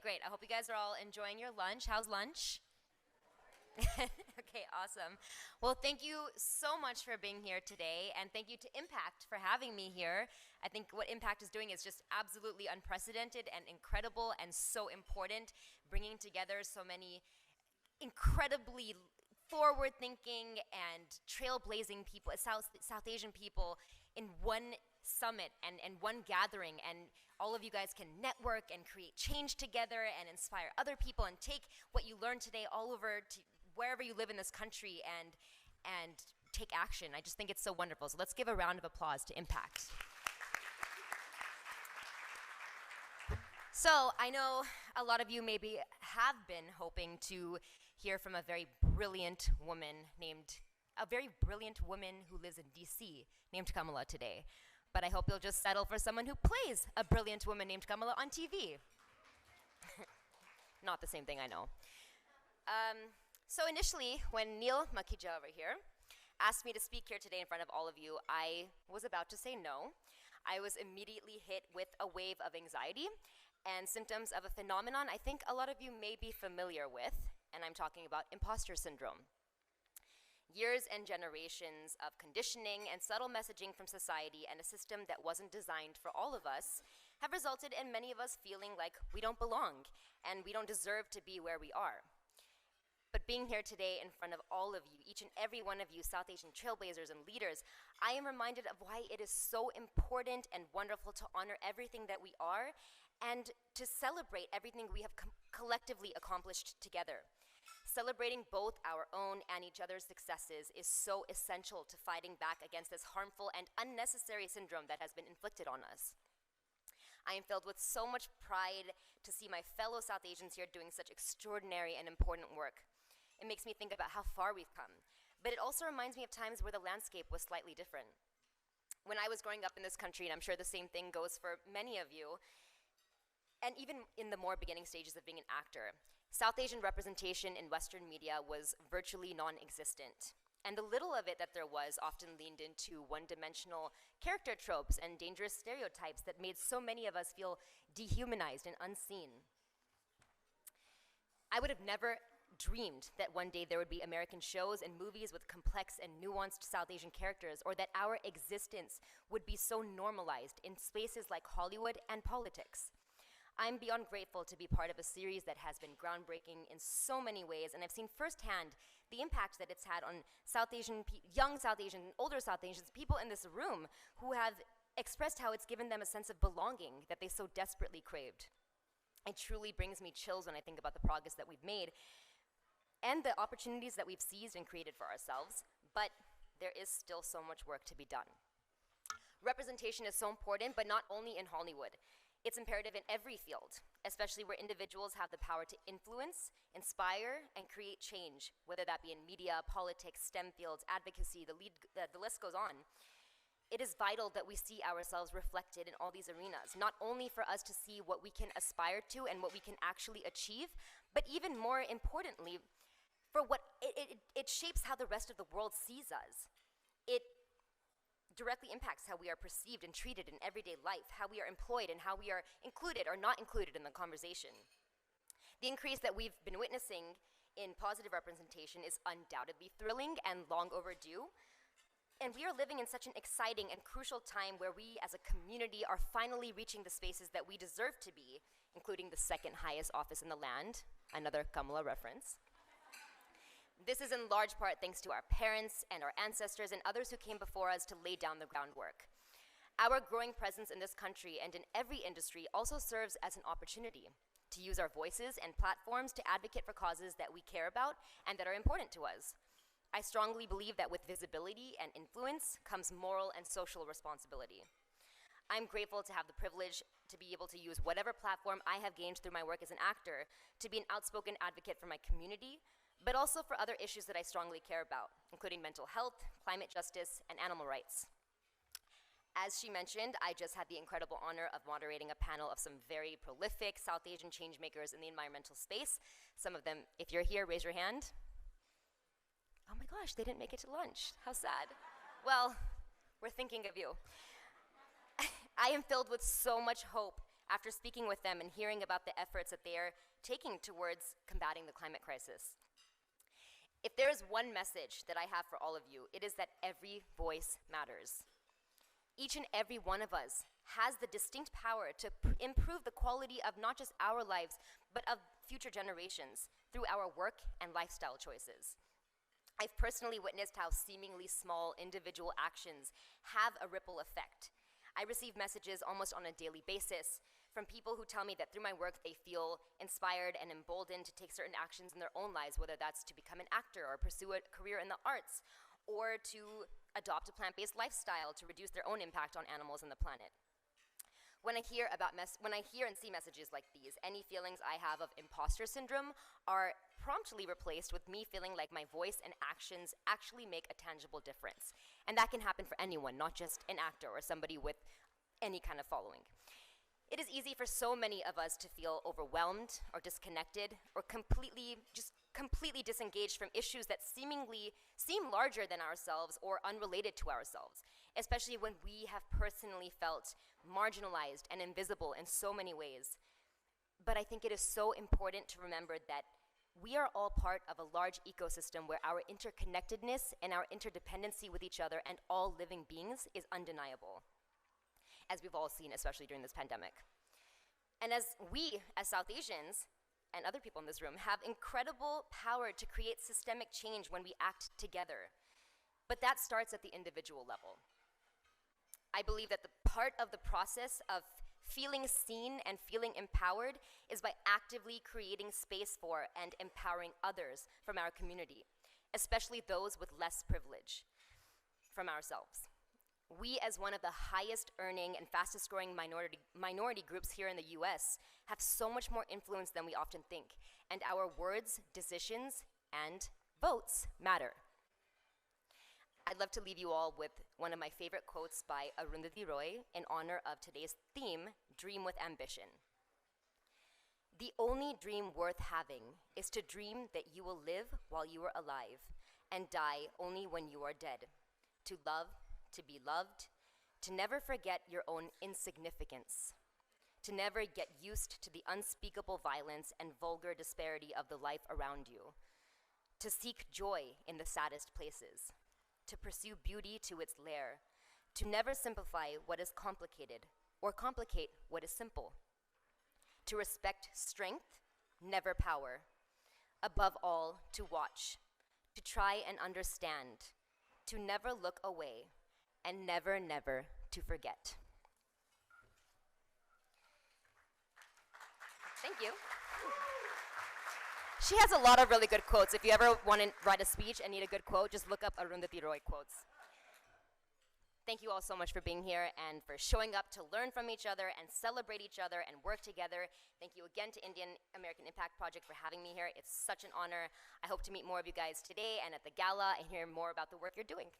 great. I hope you guys are all enjoying your lunch. How's lunch? Okay, awesome. Well, thank you so much for being here today, and thank you to Impact for having me here. I think what Impact is doing is just absolutely unprecedented and incredible and so important, bringing together so many incredibly forward-thinking and trailblazing people, South Asian people in one summit and one gathering, and all of you guys can network and create change together and inspire other people and take what you learned today all over to wherever you live in this country and take action. I just think it's so wonderful. So let's give a round of applause to Impact. So I know a lot of you maybe have been hoping to hear from a very brilliant woman who lives in DC named Kamala today. But I hope you'll just settle for someone who plays a brilliant woman named Kamala on TV. Not the same thing, I know. So initially, when Neil Makija over here asked me to speak here today in front of all of you, I was about to say no. I was immediately hit with a wave of anxiety and symptoms of a phenomenon I think a lot of you may be familiar with, and I'm talking about imposter syndrome. Years and generations of conditioning and subtle messaging from society and a system that wasn't designed for all of us have resulted in many of us feeling like we don't belong and we don't deserve to be where we are. But being here today in front of all of you, each and every one of you South Asian trailblazers and leaders, I am reminded of why it is so important and wonderful to honor everything that we are and to celebrate everything we have collectively accomplished together. Celebrating both our own and each other's successes is so essential to fighting back against this harmful and unnecessary syndrome that has been inflicted on us. I am filled with so much pride to see my fellow South Asians here doing such extraordinary and important work. It makes me think about how far we've come, but it also reminds me of times where the landscape was slightly different. When I was growing up in this country, and I'm sure the same thing goes for many of you, and even in the more beginning stages of being an actor, South Asian representation in Western media was virtually non-existent. And the little of it that there was often leaned into one-dimensional character tropes and dangerous stereotypes that made so many of us feel dehumanized and unseen. I would have never dreamed that one day there would be American shows and movies with complex and nuanced South Asian characters, or that our existence would be so normalized in spaces like Hollywood and politics. I'm beyond grateful to be part of a series that has been groundbreaking in so many ways, and I've seen firsthand the impact that it's had on South Asian, young South Asian, older South Asians, people in this room who have expressed how it's given them a sense of belonging that they so desperately craved. It truly brings me chills when I think about the progress that we've made and the opportunities that we've seized and created for ourselves, but there is still so much work to be done. Representation is so important, but not only in Hollywood. It's imperative in every field, especially where individuals have the power to influence, inspire, and create change, whether that be in media, politics, STEM fields, advocacy, the list goes on. It is vital that we see ourselves reflected in all these arenas, not only for us to see what we can aspire to and what we can actually achieve, but even more importantly, for what it shapes how the rest of the world sees us. It directly impacts how we are perceived and treated in everyday life, how we are employed, and how we are included or not included in the conversation. The increase that we've been witnessing in positive representation is undoubtedly thrilling and long overdue. And we are living in such an exciting and crucial time where we as a community are finally reaching the spaces that we deserve to be, including the second highest office in the land, another Kamala reference. This is in large part thanks to our parents and our ancestors and others who came before us to lay down the groundwork. Our growing presence in this country and in every industry also serves as an opportunity to use our voices and platforms to advocate for causes that we care about and that are important to us. I strongly believe that with visibility and influence comes moral and social responsibility. I'm grateful to have the privilege to be able to use whatever platform I have gained through my work as an actor to be an outspoken advocate for my community, but also for other issues that I strongly care about, including mental health, climate justice, and animal rights. As she mentioned, I just had the incredible honor of moderating a panel of some very prolific South Asian changemakers in the environmental space. Some of them, if you're here, raise your hand. Oh my gosh, they didn't make it to lunch. How sad. Well, we're thinking of you. I am filled with so much hope after speaking with them and hearing about the efforts that they are taking towards combating the climate crisis. If there is one message that I have for all of you, it is that every voice matters. Each and every one of us has the distinct power to improve the quality of not just our lives, but of future generations through our work and lifestyle choices. I've personally witnessed how seemingly small individual actions have a ripple effect. I receive messages almost on a daily basis from people who tell me that through my work they feel inspired and emboldened to take certain actions in their own lives, whether that's to become an actor or pursue a career in the arts, or to adopt a plant-based lifestyle to reduce their own impact on animals and the planet. When I hear and see messages like these, any feelings I have of imposter syndrome are promptly replaced with me feeling like my voice and actions actually make a tangible difference. And that can happen for anyone, not just an actor or somebody with any kind of following. It is easy for so many of us to feel overwhelmed or disconnected or completely disengaged from issues that seem larger than ourselves or unrelated to ourselves, especially when we have personally felt marginalized and invisible in so many ways. But I think it is so important to remember that we are all part of a large ecosystem where our interconnectedness and our interdependency with each other and all living beings is undeniable, as we've all seen, especially during this pandemic. And as we, as South Asians, and other people in this room, have incredible power to create systemic change when we act together. But that starts at the individual level. I believe that the part of the process of feeling seen and feeling empowered is by actively creating space for and empowering others from our community, especially those with less privilege from ourselves. We, as one of the highest earning and fastest growing minority groups here in the US, have so much more influence than we often think, and our words, decisions, and votes matter. I'd love to leave you all with one of my favorite quotes by Arundhati Roy in honor of today's theme, Dream with Ambition. "The only dream worth having is to dream that you will live while you are alive and die only when you are dead, to love, to be loved, to never forget your own insignificance, to never get used to the unspeakable violence and vulgar disparity of the life around you, to seek joy in the saddest places, to pursue beauty to its lair, to never simplify what is complicated or complicate what is simple, to respect strength, never power, above all, to watch, to try and understand, to never look away, and never, never to forget." Thank you. She has a lot of really good quotes. If you ever want to write a speech and need a good quote, just look up Arundhati Roy quotes. Thank you all so much for being here and for showing up to learn from each other and celebrate each other and work together. Thank you again to Indian American Impact Project for having me here. It's such an honor. I hope to meet more of you guys today and at the gala and hear more about the work you're doing.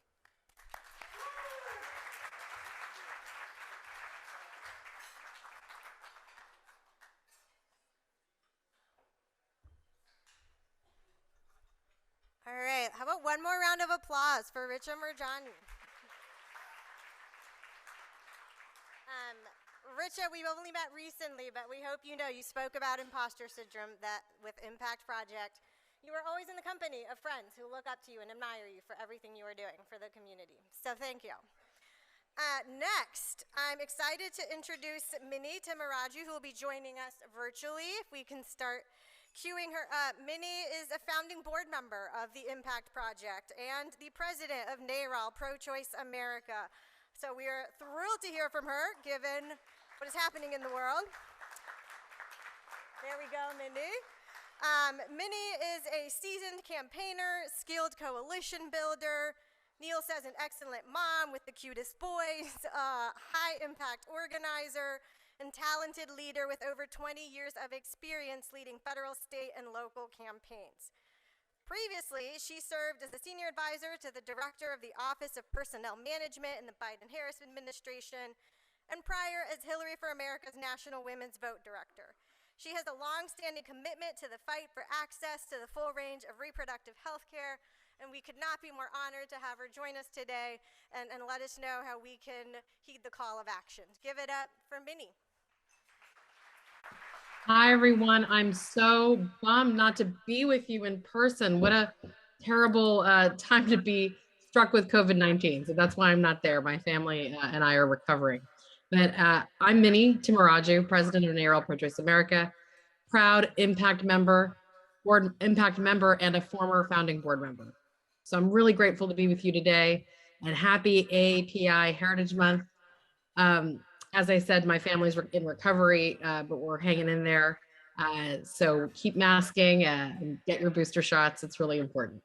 All right, how about one more round of applause for Richa Murjani? Richa, we've only met recently, but we hope you know you spoke about imposter syndrome that with Impact Project, you are always in the company of friends who look up to you and admire you for everything you are doing for the community. So thank you. Next, I'm excited to introduce Minnie Timmaraju, who will be joining us virtually. If we can start queuing her up. Minnie is a founding board member of the Impact Project and the president of NARAL, Pro-Choice America. So we are thrilled to hear from her, given what is happening in the world. There we go, Minnie. Minnie is a seasoned campaigner, skilled coalition builder. Neil says an excellent mom with the cutest boys, high-impact organizer, and talented leader with over 20 years of experience leading federal, state, and local campaigns. Previously, she served as a senior advisor to the director of the Office of Personnel Management in the Biden-Harris administration, and prior as Hillary for America's National Women's Vote Director. She has a long-standing commitment to the fight for access to the full range of reproductive health care, and we could not be more honored to have her join us today and let us know how we can heed the call of action. Give it up for Minnie. Hi, everyone. I'm so bummed not to be with you in person. What a terrible time to be struck with COVID-19. So that's why I'm not there. My family and I are recovering. But I'm Minnie Timmaraju, president of NARAL Pro-Choice America, proud board impact member, and a former founding board member. So I'm really grateful to be with you today, and happy AAPI Heritage Month. As I said, my family's in recovery, but we're hanging in there. So keep masking and get your booster shots. It's really important.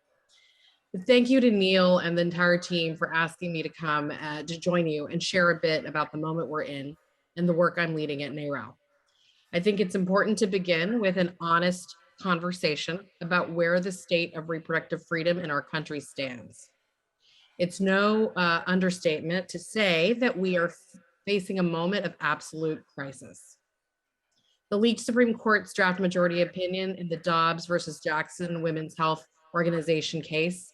But thank you to Neil and the entire team for asking me to come to join you and share a bit about the moment we're in and the work I'm leading at NARAL. I think it's important to begin with an honest conversation about where the state of reproductive freedom in our country stands. It's no understatement to say that we are facing a moment of absolute crisis. The leaked Supreme Court's draft majority opinion in the Dobbs versus Jackson Women's Health Organization case,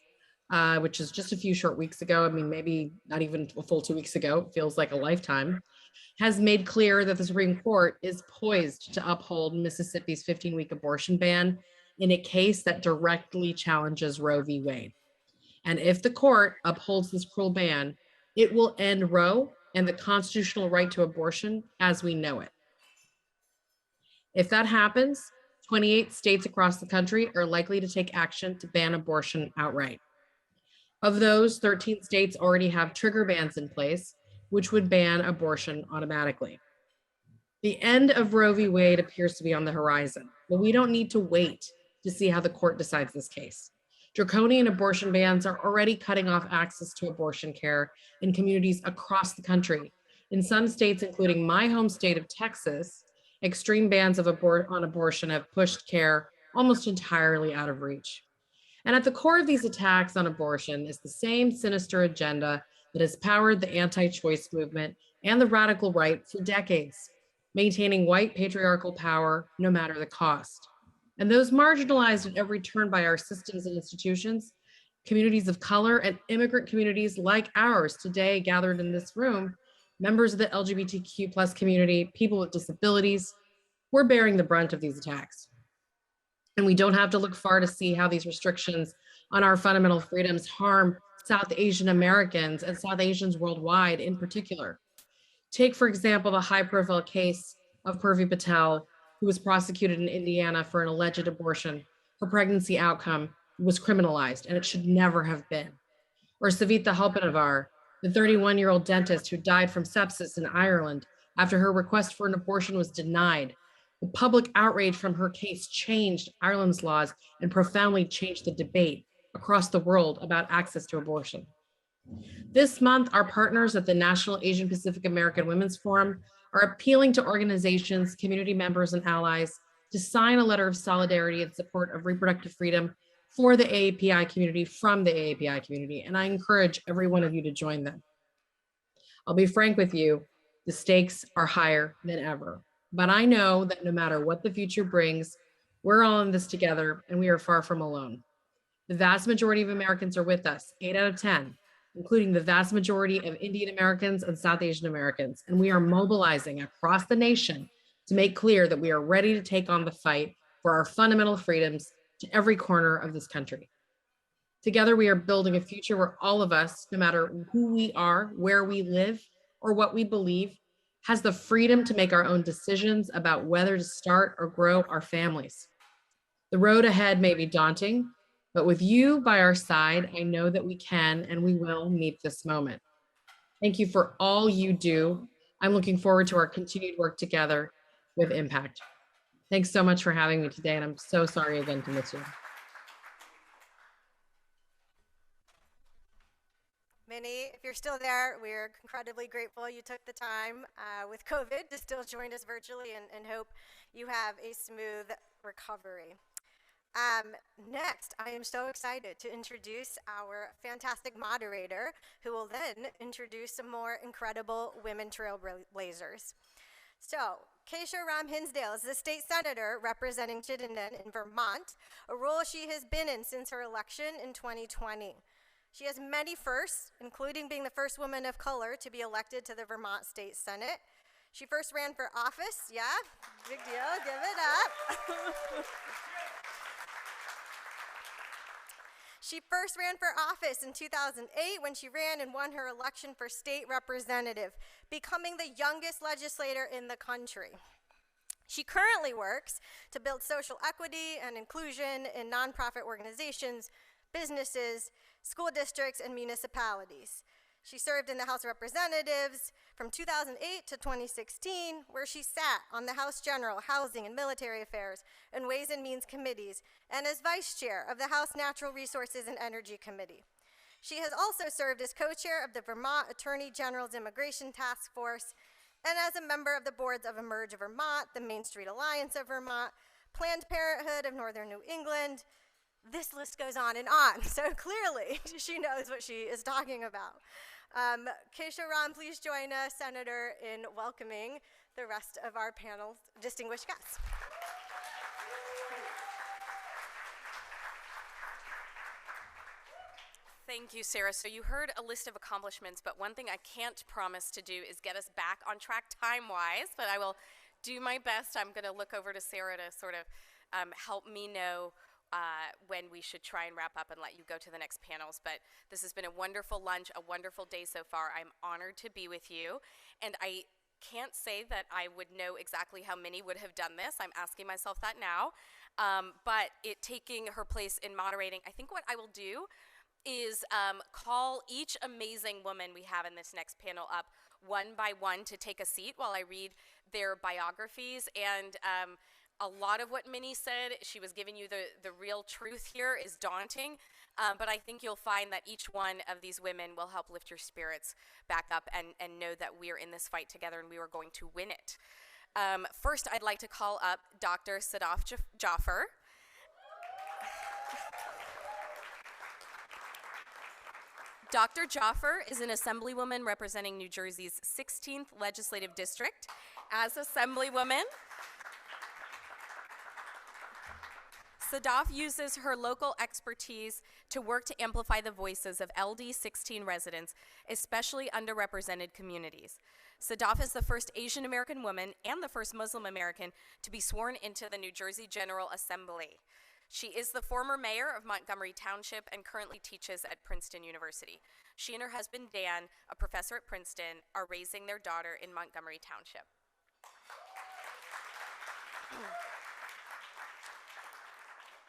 which is just a few short weeks ago, I mean, maybe not even a full 2 weeks ago, it feels like a lifetime, has made clear that the Supreme Court is poised to uphold Mississippi's 15-week abortion ban in a case that directly challenges Roe v. Wade. And if the court upholds this cruel ban, it will end Roe and the constitutional right to abortion as we know it. If that happens, 28 states across the country are likely to take action to ban abortion outright. Of those, 13 states already have trigger bans in place, which would ban abortion automatically. The end of Roe v. Wade appears to be on the horizon, but we don't need to wait to see how the court decides this case. Draconian abortion bans are already cutting off access to abortion care in communities across the country. In some states, including my home state of Texas, extreme bans on abortion have pushed care almost entirely out of reach. And at the core of these attacks on abortion is the same sinister agenda that has powered the anti-choice movement and the radical right for decades, maintaining white patriarchal power no matter the cost. And those marginalized at every turn by our systems and institutions, communities of color and immigrant communities like ours today gathered in this room, members of the LGBTQ plus community, people with disabilities, we're bearing the brunt of these attacks. And we don't have to look far to see how these restrictions on our fundamental freedoms harm South Asian Americans and South Asians worldwide in particular. Take, for example, the high-profile case of Purvi Patel, who was prosecuted in Indiana for an alleged abortion. Her pregnancy outcome was criminalized, and it should never have been. Or Savita Halpinavar, the 31-year-old dentist who died from sepsis in Ireland after her request for an abortion was denied. The public outrage from her case changed Ireland's laws and profoundly changed the debate across the world about access to abortion. This month, our partners at the National Asian Pacific American Women's Forum are appealing to organizations, community members, and allies to sign a letter of solidarity in support of reproductive freedom for the AAPI community from the AAPI community, and I encourage every one of you to join them. I'll be frank with you, the stakes are higher than ever, but I know that no matter what the future brings, we're all in this together and we are far from alone. The vast majority of Americans are with us, 8 out of 10, including the vast majority of Indian Americans and South Asian Americans, and we are mobilizing across the nation to make clear that we are ready to take on the fight for our fundamental freedoms to every corner of this country. Together, we are building a future where all of us, no matter who we are, where we live, or what we believe, has the freedom to make our own decisions about whether to start or grow our families. The road ahead may be daunting, but with you by our side, I know that we can and we will meet this moment. Thank you for all you do. I'm looking forward to our continued work together with impact. Thanks so much for having me today, and I'm so sorry again to miss you. Minnie, if you're still there, we're incredibly grateful you took the time with COVID to still join us virtually and hope you have a smooth recovery. Next, I am so excited to introduce our fantastic moderator, who will then introduce some more incredible women trailblazers. So, Kesha Hinsdale is the state senator representing Chittenden in Vermont, a role she has been in since her election in 2020. She has many firsts, including being the first woman of color to be elected to the Vermont State Senate. She first ran for office, yeah, big deal, give it up. She first ran for office in 2008 when she ran and won her election for state representative, becoming the youngest legislator in the country. She currently works to build social equity and inclusion in nonprofit organizations, businesses, school districts, and municipalities. She served in the House of Representatives from 2008 to 2016, where she sat on the House General, Housing, and Military Affairs and Ways and Means Committees, and as vice chair of the House Natural Resources and Energy Committee. She has also served as co-chair of the Vermont Attorney General's Immigration Task Force, and as a member of the boards of Emerge Vermont, the Main Street Alliance of Vermont, Planned Parenthood of Northern New England. This list goes on and on, so clearly she knows what she is talking about. Kesha, please join us, Senator, in welcoming the rest of our panel's distinguished guests. Thank you, Sarah. So you heard a list of accomplishments, but one thing I can't promise to do is get us back on track time-wise, but I will do my best. I'm going to look over to Sarah to sort of help me know when we should try and wrap up and let you go to the next panels. But this has been a wonderful lunch, a wonderful day so far. I'm honored to be with you, and I can't say that I would know exactly how many would have done this. I'm asking myself that now, but taking her place in moderating, I think what I will do is call each amazing woman we have in this next panel up one by one to take a seat while I read their biographies. And a lot of what Minnie said, she was giving you the real truth here, is daunting, but I think you'll find that each one of these women will help lift your spirits back up and know that we are in this fight together and we are going to win it. First, I'd like to call up Dr. Sadaf Jaffer. Dr. Jaffer is an Assemblywoman representing New Jersey's 16th Legislative District. As Assemblywoman, Sadaf uses her local expertise to work to amplify the voices of LD16 residents, especially underrepresented communities. Sadaf is the first Asian American woman and the first Muslim American to be sworn into the New Jersey General Assembly. She is the former mayor of Montgomery Township and currently teaches at Princeton University. She and her husband, Dan, a professor at Princeton, are raising their daughter in Montgomery Township.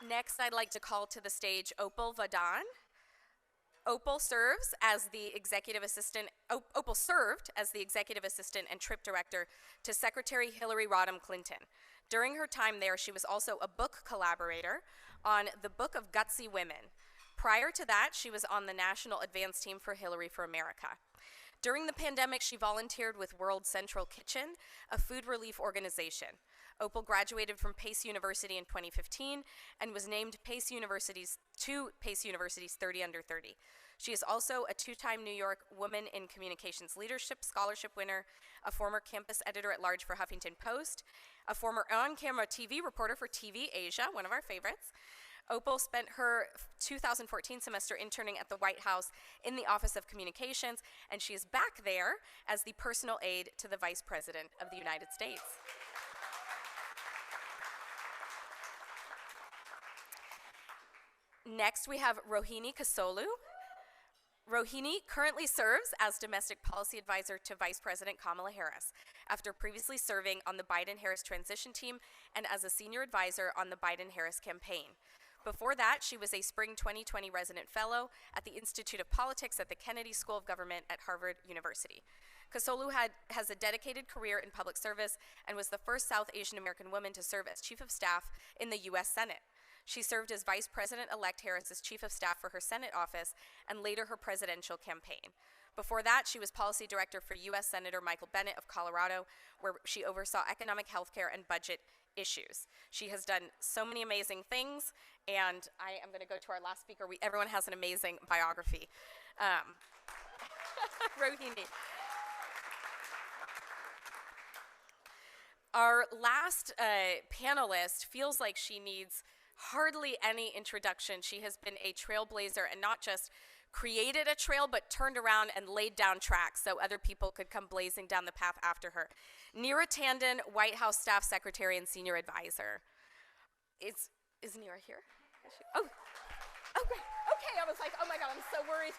Next, I'd like to call to the stage Opal Vadhan. Opal served as the executive assistant and trip director to Secretary Hillary Rodham Clinton. During her time there, she was also a book collaborator on the Book of Gutsy Women. Prior to that, she was on the National Advance Team for Hillary for America. During the pandemic, she volunteered with World Central Kitchen, a food relief organization. Opal graduated from Pace University in 2015 and was named Pace University's 30 Under 30. She is also a two-time New York Woman in Communications Leadership Scholarship winner, a former campus editor-at-large for Huffington Post, a former on-camera TV reporter for TV Asia, one of our favorites. Opal spent her 2014 semester interning at the White House in the Office of Communications, and she is back there as the personal aide to the Vice President of the United States. Next, we have Rohini Kosoglu. Rohini currently serves as Domestic Policy Advisor to Vice President Kamala Harris, after previously serving on the Biden-Harris transition team and as a senior advisor on the Biden-Harris campaign. Before that, she was a spring 2020 resident fellow at the Institute of Politics at the Kennedy School of Government at Harvard University. Kosoglu has a dedicated career in public service and was the first South Asian American woman to serve as Chief of Staff in the U.S. Senate. She served as Vice President-elect Harris's Chief of Staff for her Senate office and later her presidential campaign. Before that, she was Policy Director for U.S. Senator Michael Bennet of Colorado, where she oversaw economic, healthcare, and budget issues. She has done so many amazing things, and I am going to go to our last speaker. Everyone has an amazing biography. Rohini. Our last panelist feels like she needs hardly any introduction. She has been a trailblazer, and not just created a trail but turned around and laid down tracks so other people could come blazing down the path after her. Neera Tanden, White House Staff Secretary and Senior Advisor. Is Neera here? Oh, great. Okay, I was like, oh my God, I'm so worried.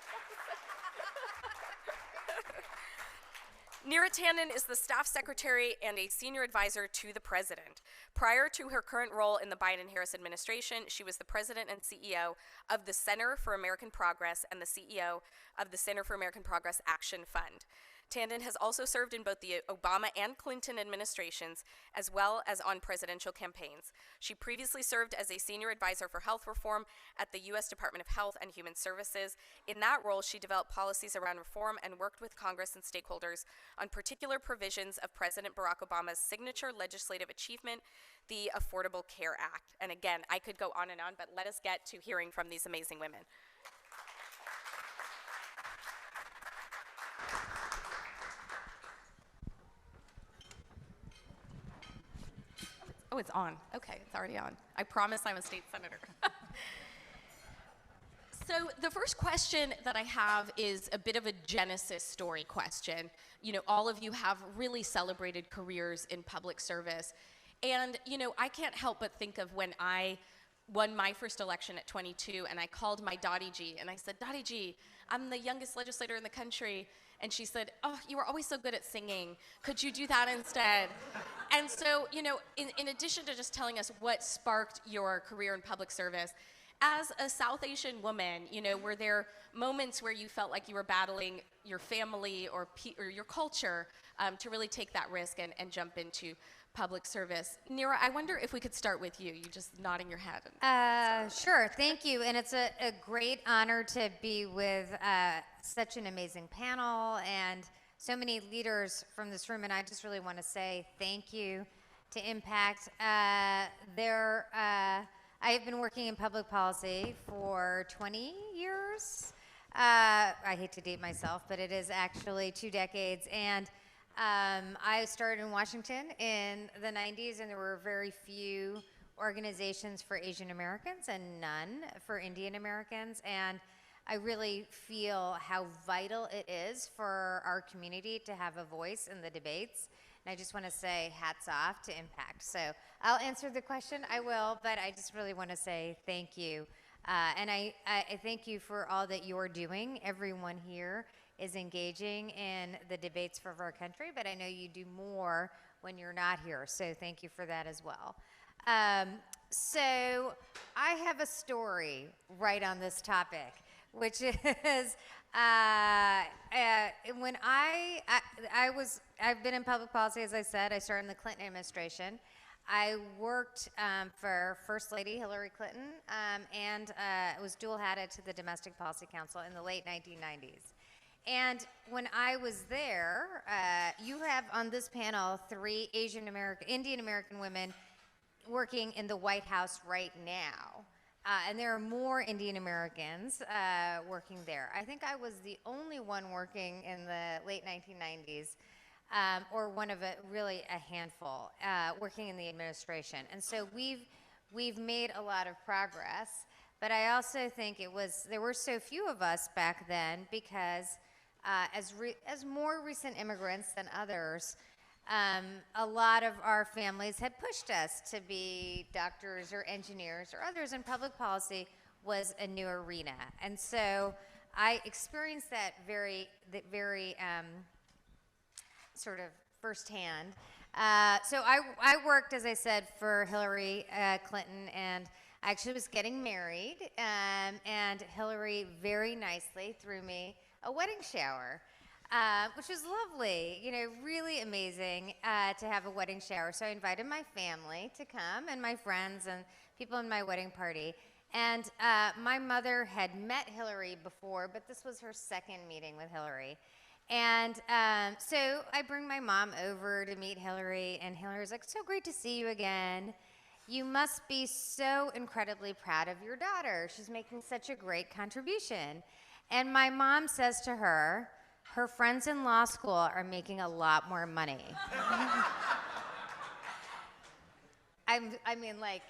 Neera Tanden is the staff secretary and a senior advisor to the president. Prior to her current role in the Biden-Harris administration, she was the president and CEO of the Center for American Progress and the CEO of the Center for American Progress Action Fund. Tanden has also served in both the Obama and Clinton administrations, as well as on presidential campaigns. She previously served as a senior advisor for health reform at the U.S. Department of Health and Human Services. In that role, she developed policies around reform and worked with Congress and stakeholders on particular provisions of President Barack Obama's signature legislative achievement, the Affordable Care Act. And again, I could go on, but let us get to hearing from these amazing women. Oh, it's on. Okay, it's already on. I promise I'm a state senator. So the first question that I have is a bit of a Genesis story question. You know, all of you have really celebrated careers in public service. And, you know, I can't help but think of when I won my first election at 22 and I called my Dottie G and I said, Dottie G, I'm the youngest legislator in the country. And she said, oh, you were always so good at singing. Could you do that instead? And so, you know, in addition to just telling us what sparked your career in public service, as a South Asian woman, you know, were there moments where you felt like you were battling your family or your culture to really take that risk and jump into public service? Neera, I wonder if we could start with you. You just nodding your head. Sure, thank you. And it's a great honor to be with such an amazing panel and so many leaders from this room. And I just really want to say thank you to Impact. I have been working in public policy for 20 years. I hate to date myself, but it is actually 2 decades. And I started in Washington in the 90s, and there were very few organizations for Asian Americans and none for Indian Americans. And I really feel how vital it is for our community to have a voice in the debates. And I just want to say hats off to Impact. So I'll answer the question, I will, but I just really want to say thank you. And I thank you for all that you're doing. Everyone here is engaging in the debates for our country, but I know you do more when you're not here, so thank you for that as well. So I have a story right on this topic, which is when I've been in public policy, as I said. I started in the Clinton administration. I worked for First Lady Hillary Clinton and was dual-hatted to the Domestic Policy Council in the late 1990s. And when I was there, you have on this panel 3 Indian American women working in the White House right now. And there are more Indian Americans working there. I think I was the only one working in the late 1990s, or one of really a handful, working in the administration. And so we've made a lot of progress. But I also think there were so few of us back then because as more recent immigrants than others, a lot of our families had pushed us to be doctors or engineers or others, and public policy was a new arena. And so I experienced that very sort of firsthand. So I worked, as I said, for Hillary Clinton, and I actually was getting married, and Hillary very nicely threw me a wedding shower, which was lovely, you know, really amazing to have a wedding shower. So I invited my family to come and my friends and people in my wedding party. And my mother had met Hillary before, but this was her second meeting with Hillary. And so I bring my mom over to meet Hillary, and Hillary's like, so great to see you again. You must be so incredibly proud of your daughter. She's making such a great contribution. And my mom says to her, her friends in law school are making a lot more money. I mean, like,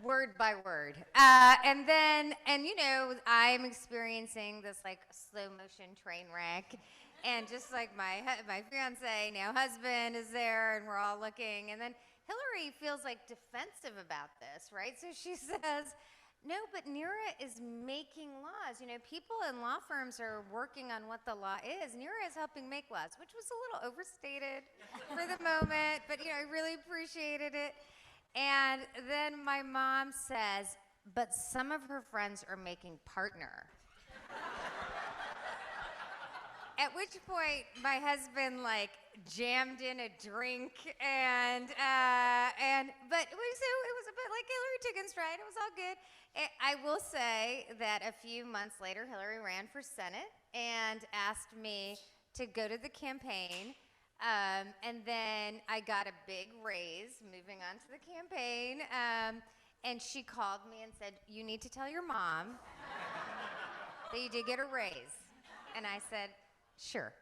word by word. And you know, I'm experiencing this like slow motion train wreck. And just like my fiance, now husband, is there, and we're all looking. And then Hillary feels like defensive about this, right? So she says, no, but Neera is making laws. You know, people in law firms are working on what the law is. Neera is helping make laws, which was a little overstated for the moment, but you know, I really appreciated it. And then my mom says, but some of her friends are making partner. At which point, my husband like jammed in a drink, but it was a bit like Hillary took in stride. It was all good. I will say that a few months later, Hillary ran for Senate and asked me to go to the campaign, and then I got a big raise moving on to the campaign, and she called me and said, "You need to tell your mom that you did get a raise," and I said, sure.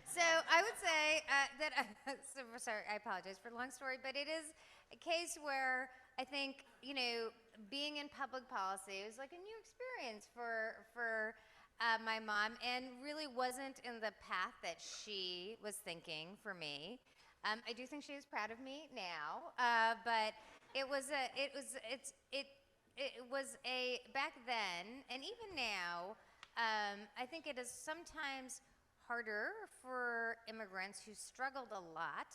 So I would say sorry, I apologize for the long story, but it is a case where I think, you know, being in public policy was like a new experience for my mom, and really wasn't in the path that she was thinking for me. I do think she is proud of me now, but it was back then, and even now, I think it is sometimes harder for immigrants who struggled a lot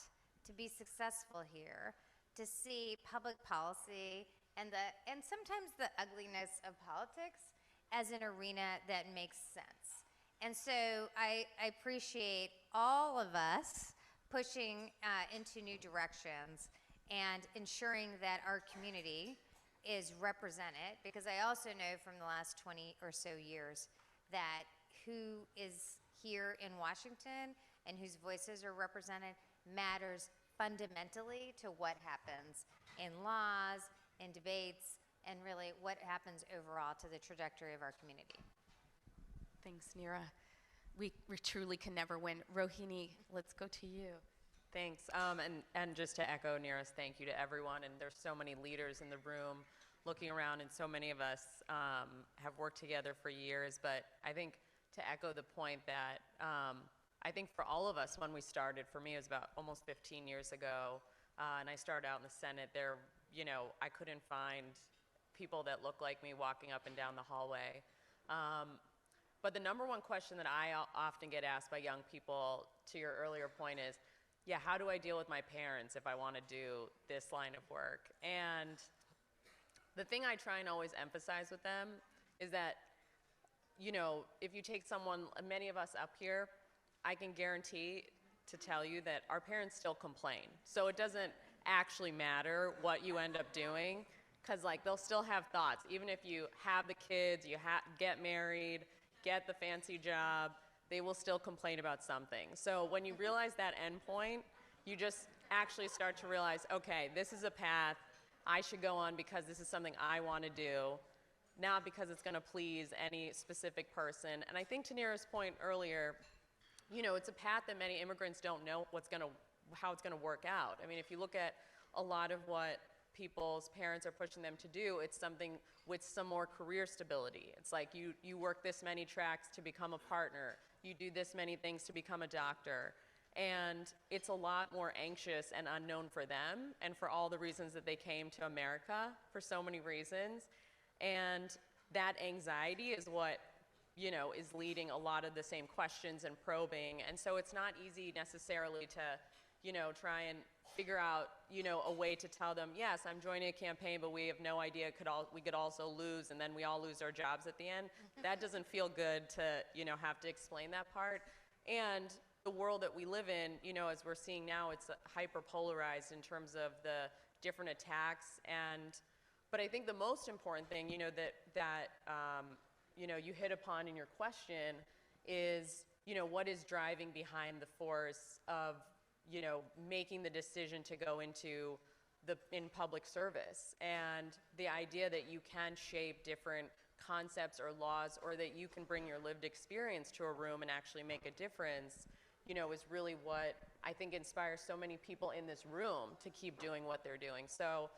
to be successful here, to see public policy and sometimes the ugliness of politics as an arena that makes sense. And so I appreciate all of us pushing into new directions and ensuring that our community is represented, because I also know from the last 20 or so years that who is here in Washington and whose voices are represented matters fundamentally to what happens in laws, in debates, and really what happens overall to the trajectory of our community. Thanks, Neera. We truly can never win. Rohini, let's go to you. Thanks. And just to echo Neera's thank you to everyone. And there's so many leaders in the room looking around, and so many of us have worked together for years. But I think to echo the point that I think for all of us when we started, for me it was about almost 15 years ago, and I started out in the Senate, there, you know, I couldn't find people that looked like me walking up and down the hallway. But the number one question that I often get asked by young people, to your earlier point, is, yeah, how do I deal with my parents if I want to do this line of work? And the thing I try and always emphasize with them is that, you know, if you take someone, many of us up here, I can guarantee to tell you that our parents still complain. So it doesn't actually matter what you end up doing, because like they'll still have thoughts. Even if you have the kids, you get married, get the fancy job, they will still complain about something. So when you realize that end point, you just actually start to realize, okay, this is a path I should go on because this is something I want to do, not because it's going to please any specific person. And I think to Neera's point earlier, you know, it's a path that many immigrants don't know how it's going to work out. I mean, if you look at a lot of what people's parents are pushing them to do, it's something with some more career stability. It's like you work this many tracks to become a partner, you do this many things to become a doctor. And it's a lot more anxious and unknown for them, and for all the reasons that they came to America, for so many reasons. And that anxiety is what, you know, is leading a lot of the same questions and probing. And so it's not easy necessarily to, you know, try and figure out, you know, a way to tell them, yes, I'm joining a campaign, but we have no idea we could also lose, and then we all lose our jobs at the end. That doesn't feel good to, you know, have to explain that part. And the world that we live in, you know, as we're seeing now, it's hyper-polarized in terms of the different attacks. But I think the most important thing, you know, that you know, you hit upon in your question is, you know, what is driving behind the force of, you know, making the decision to go into in public service, and the idea that you can shape different concepts or laws, or that you can bring your lived experience to a room and actually make a difference, you know, is really what I think inspires so many people in this room to keep doing what they're doing. So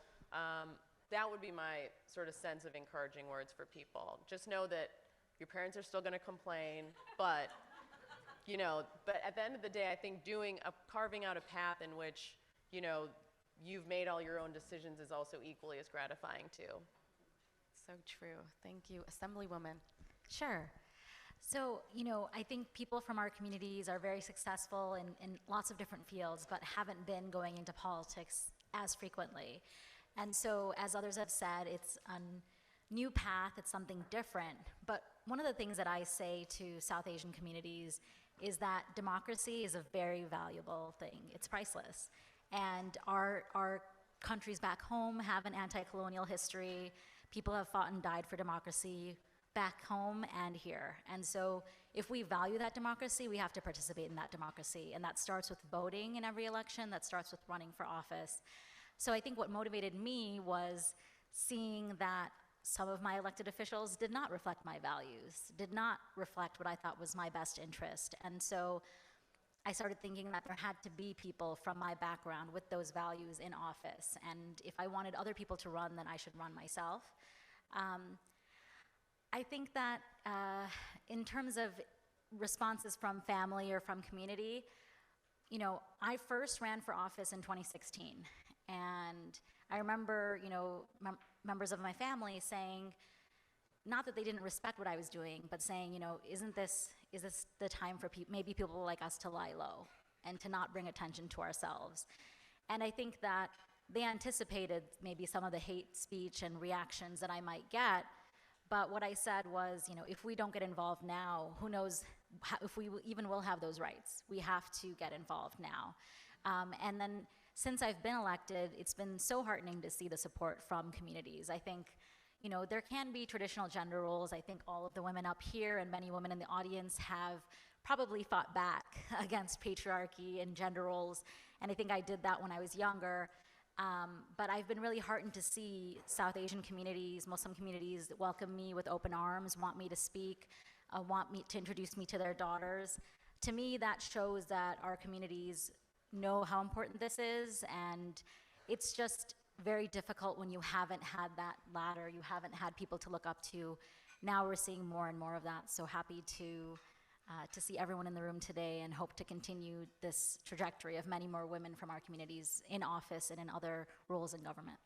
that would be my sort of sense of encouraging words for people. Just know that your parents are still going to complain, but but at the end of the day, I think carving out a path in which, you've made all your own decisions is also equally as gratifying too. So true. Thank you. Assemblywoman. Sure. So, I think people from our communities are very successful in lots of different fields, but haven't been going into politics as frequently. And so, as others have said, it's a new path, it's something different. But one of the things that I say to South Asian communities is that democracy is a very valuable thing. It's priceless. And our countries back home have an anti-colonial history. People have fought and died for democracy back home and here. And so if we value that democracy, we have to participate in that democracy. And that starts with voting in every election, that starts with running for office. So I think what motivated me was seeing that some of my elected officials did not reflect my values, did not reflect what I thought was my best interest. And so I started thinking that there had to be people from my background with those values in office. And if I wanted other people to run, then I should run myself. I think that in terms of responses from family or from community, I first ran for office in 2016. And I remember, members of my family saying, not that they didn't respect what I was doing, but saying, is this the time for maybe people like us to lie low and to not bring attention to ourselves? And I think that they anticipated maybe some of the hate speech and reactions that I might get, but what I said was, if we don't get involved now, who knows if we even will have those rights. We have to get involved now. And then since I've been elected, it's been so heartening to see the support from communities. I think, there can be traditional gender roles. I think all of the women up here and many women in the audience have probably fought back against patriarchy and gender roles. And I think I did that when I was younger. But I've been really heartened to see South Asian communities, Muslim communities welcome me with open arms, want me to speak, want me to introduce me to their daughters. To me, that shows that our communities know how important this is, and it's just very difficult when you haven't had that ladder, you haven't had people to look up to. Now we're seeing more and more of that, so happy to see everyone in the room today and hope to continue this trajectory of many more women from our communities in office and in other roles in government.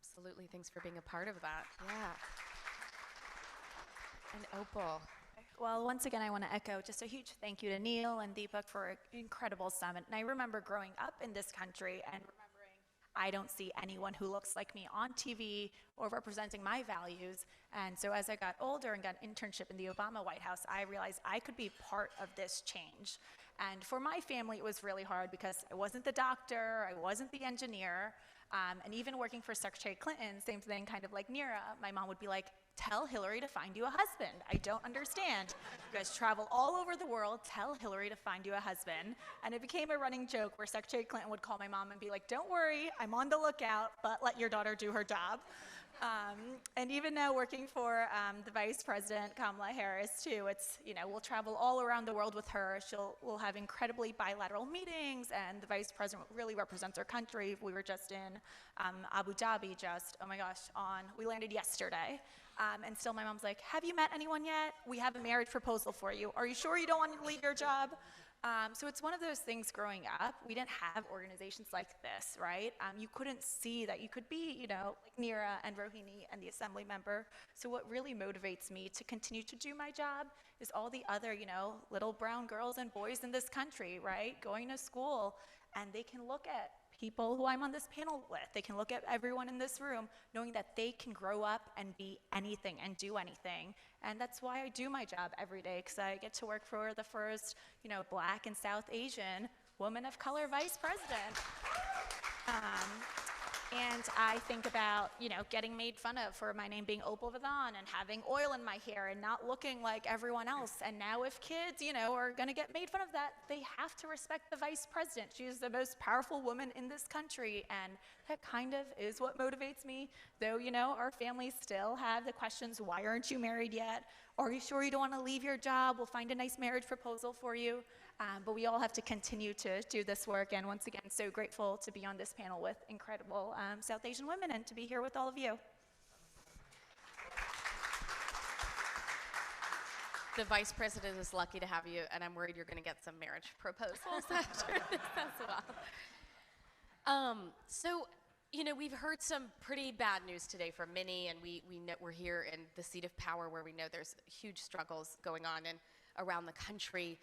Absolutely, thanks for being a part of that. Yeah. And Opal. Well, once again, I want to echo just a huge thank you to Neil and Deepak for an incredible summit. And I remember growing up in this country and remembering I don't see anyone who looks like me on TV or representing my values. And so as I got older and got an internship in the Obama White House, I realized I could be part of this change. And for my family, it was really hard because I wasn't the doctor, I wasn't the engineer. And even working for Secretary Clinton, same thing, kind of like Neera, my mom would be like, tell Hillary to find you a husband. I don't understand. You guys travel all over the world, tell Hillary to find you a husband. And it became a running joke where Secretary Clinton would call my mom and be like, don't worry, I'm on the lookout, but let your daughter do her job. And even now working for the Vice President Kamala Harris too, it's, we'll travel all around the world with her. We'll have incredibly bilateral meetings, and the Vice President really represents our country. We were just in Abu Dhabi oh my gosh, we landed yesterday. And still my mom's like, have you met anyone yet? We have a marriage proposal for you. Are you sure you don't want to leave your job? So it's one of those things growing up. We didn't have organizations like this, right? You couldn't see that you could be, like Neera and Rohini and the assembly member. So what really motivates me to continue to do my job is all the other, little brown girls and boys in this country, right? Going to school, and they can look at people who I'm on this panel with. They can look at everyone in this room knowing that they can grow up and be anything and do anything. And that's why I do my job every day, because I get to work for the first, Black and South Asian woman of color vice president. And I think about, getting made fun of for my name being Opal Vadhan and having oil in my hair and not looking like everyone else. And now if kids, are gonna get made fun of that, they have to respect the vice president. She is the most powerful woman in this country. And that kind of is what motivates me. Though, our families still have the questions, why aren't you married yet? Are you sure you don't wanna leave your job? We'll find a nice marriage proposal for you. But we all have to continue to do this work. And once again, so grateful to be on this panel with incredible South Asian women and to be here with all of you. The Vice President is lucky to have you, and I'm worried you're going to get some marriage proposals after this as well. So, you know, we've heard some pretty bad news today from Minnie, and we know we're here in the seat of power where we know there's huge struggles going on and around the country,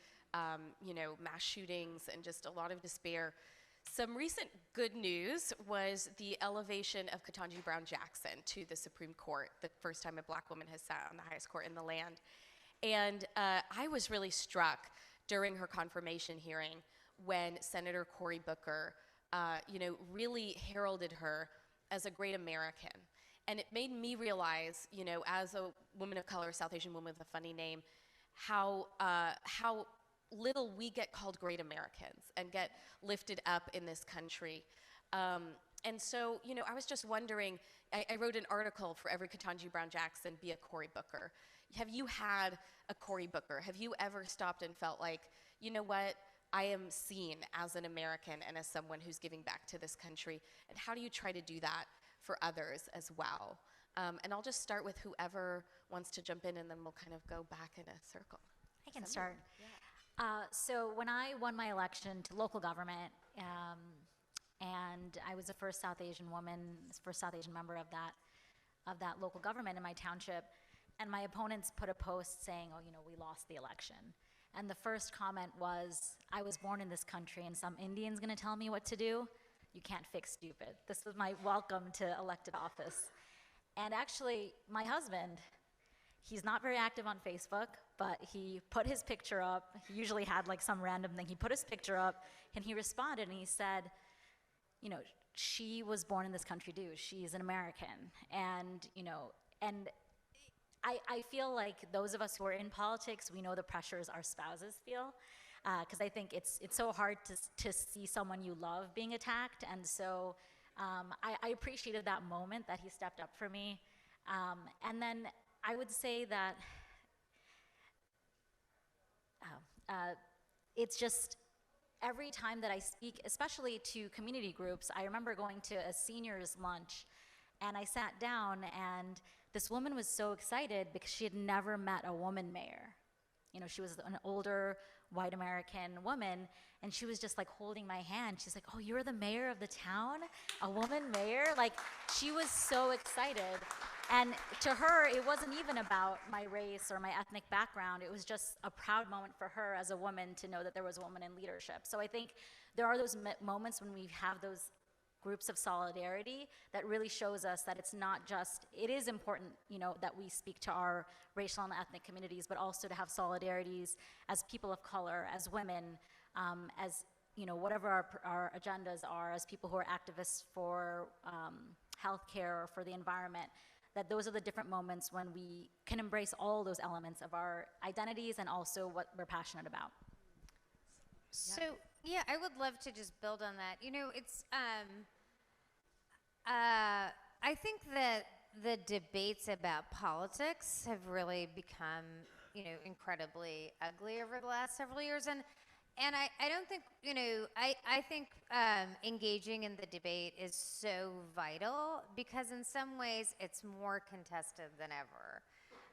you know, mass shootings and just a lot of despair. Some recent good news was the elevation of Ketanji Brown Jackson to the Supreme Court, the first time a black woman has sat on the highest court in the land. And I was really struck during her confirmation hearing when Senator Cory Booker, you know, really heralded her as a great American. And it made me realize, you know, as a woman of color, South Asian woman with a funny name, how little we get called great Americans and get lifted up in this country. And so, you know, I was just wondering, I wrote an article for every Ketanji Brown Jackson, be a Cory Booker. Have you had a Cory Booker? Have you ever stopped and felt like, you know what, I am seen as an American and as someone who's giving back to this country? And how do you try to do that for others as well? And I'll just start with whoever wants to jump in, and then we'll kind of go back in a circle. I can start. So when I won my election to local government, and I was the first South Asian woman, first South Asian member of that local government in my township, and my opponents put a post saying, oh, you know, we lost the election. And the first comment was, I was born in this country and some Indian's gonna tell me what to do? You can't fix stupid. This was my welcome to elected office. And actually, my husband, he's not very active on Facebook, but he put his picture up. He usually had like some random thing. He put his picture up and he responded and he said, you know, she was born in this country too. She's an American. And, you know, and I feel like those of us who are in politics, we know the pressures our spouses feel, because I think it's so hard to see someone you love being attacked, and so I appreciated that moment that he stepped up for me, and then I would say that it's just every time that I speak, especially to community groups, I remember going to a seniors lunch, and I sat down and this woman was so excited because she had never met a woman mayor. You know, she was an older white American woman, and she was just like holding my hand. She's like, oh, you're the mayor of the town? A woman mayor? Like, she was so excited. And to her, it wasn't even about my race or my ethnic background. It was just a proud moment for her as a woman to know that there was a woman in leadership. So I think there are those moments when we have those groups of solidarity that really shows us that it's not just, it is important, you know, that we speak to our racial and ethnic communities, but also to have solidarities as people of color, as women, as, you know, whatever our agendas are, as people who are activists for healthcare or for the environment, that those are the different moments when we can embrace all those elements of our identities and also what we're passionate about. So, yeah, I would love to just build on that. You know, it's, I think that the debates about politics have really become, you know, incredibly ugly over the last several years. And I don't think, you know, I think engaging in the debate is so vital because in some ways it's more contested than ever.